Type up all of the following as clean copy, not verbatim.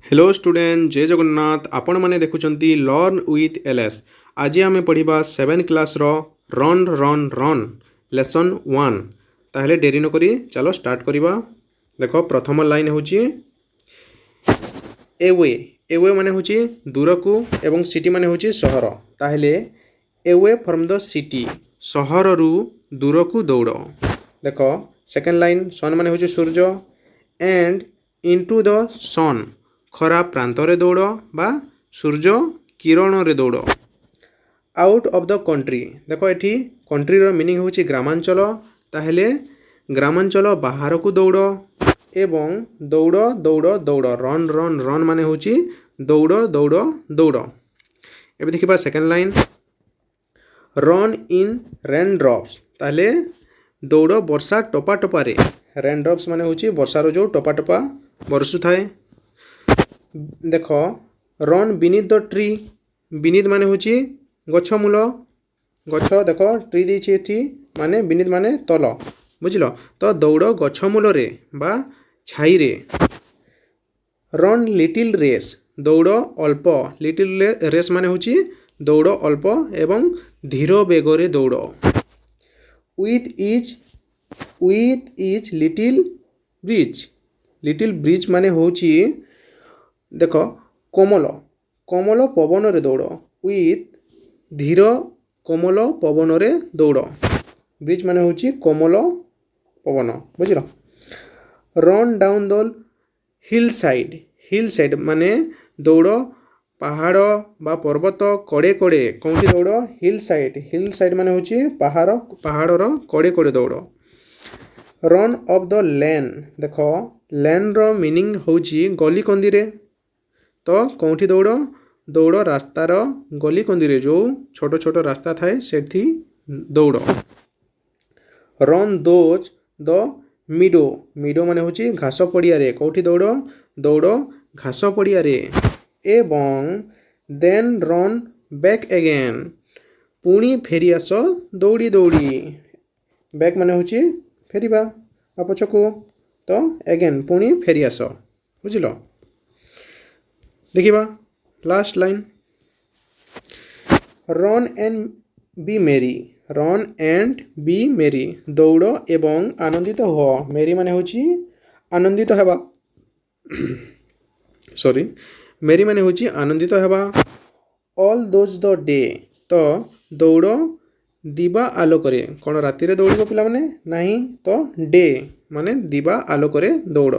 Hello student जय जगन्नाथ आपण मैंने देखुंती लर्न विथ एलएस। आज आम पढ़ा 7 class run run run lesson 1। ताहले डेरी नक चलो स्टार्ट करवा। देख प्रथम लाइन हूँ एवे। एवे माने हूँ दूर को एवं सिटी माने हूँ सहर। ताहले एवे फ्रॉम द सिटी सहर रु दूर को दौड़। देख सेकेंड लाइन सन माने हूँ सूर्य एंड इनटू द सन खरा प्रांतरे दौड़ बा सूर्य किरण रे दौड़। आउट ऑफ द कंट्री देख ये कंट्री रो मीनिंग हूँ ग्रामांचल। ताहले ग्रामांचल बाहर को दौड़ एवं दौड़ दौड़ दौड़ रन रन रन माने हूँ दौड़ दौड़ दौड़। एबे देखिबा second line run in rain drops. ताहले दौड़ वर्षा टपा टपारे। रेन ड्रॉप्स माने हूँ वर्षार जो टपा टपा बरसु थाए। देख run beneath the tree. Beneath माने हूँ गछ मूल। गछ देख ट्री देती माने बीनीथ माने तल बुझल। तो दौड़ गछ मूल रे बा छाई रे। रन लिटिल रेस दौड़ अल्प। लिटिल रेस माने हूँ दौड़ अल्प एवं धीर बेगरे दौड़। With is little bridge. Little bridge माने हूँ देख कोमल कोमल पवन रे दौड़। विथ धीर कोमल पवन रे दौड़। ब्रिज माने हूँ कोमल पवन बुझल। Run down the hill side. Hill side माने दौड़ पहाड़ बा पर्वत कड़े कड़े कौटी दौड़ हिल साइड। हिल साइड माने हूँ पहाड़ पहाड़र कड़े कड़े दौड़। रन ऑफ द लेन देख लेन रो मीनिंग हूँ गली कंदी रे। तो कौटी दौड़ दौड़ रास्तार गली कंदी रे जो छोट छोट रास्ता थाए सेठी दौड़। Run those the मिडो। मिडो माने हूँ घास पड़िया रे कौटी दौड़ दौड़ घास पड़िया रे। एवं देन रन बैक अगेन पुणी फेरी आस दौड़ी दौड़ी। बैक माने हूँ फेरिबा पछकू। तो अगेन पुणी फेरी आस बुझल। देखिबा last line run and be merry. Run and be merry दौड़ एवं आनंदित हो। मेरी माने हूँ आनंदित हेबा। सॉरी मेरी माने हूँ आनंदित हेबा। ऑल दोज द डे तो दौड़ दिवा आलोकरे कौन राति रे दौड़ पिला माने नहीं। तो डे माने दिवा आलोकरे दौड़।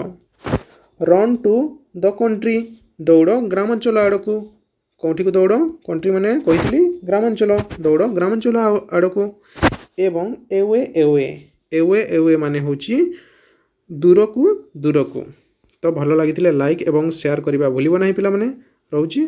रन टू द कंट्री दौड़ ग्रामांचल आड़कू। कौटी को दौड़ कंट्री माने कही ग्रामांचल दौड़ ग्रामांचल आड़कू। एवं एवे एवे एवे एवे माने हूँ दूर को दूर को। तो भल लगी लाइक एवं शेयर करने भूल ना पिला माने। रोची।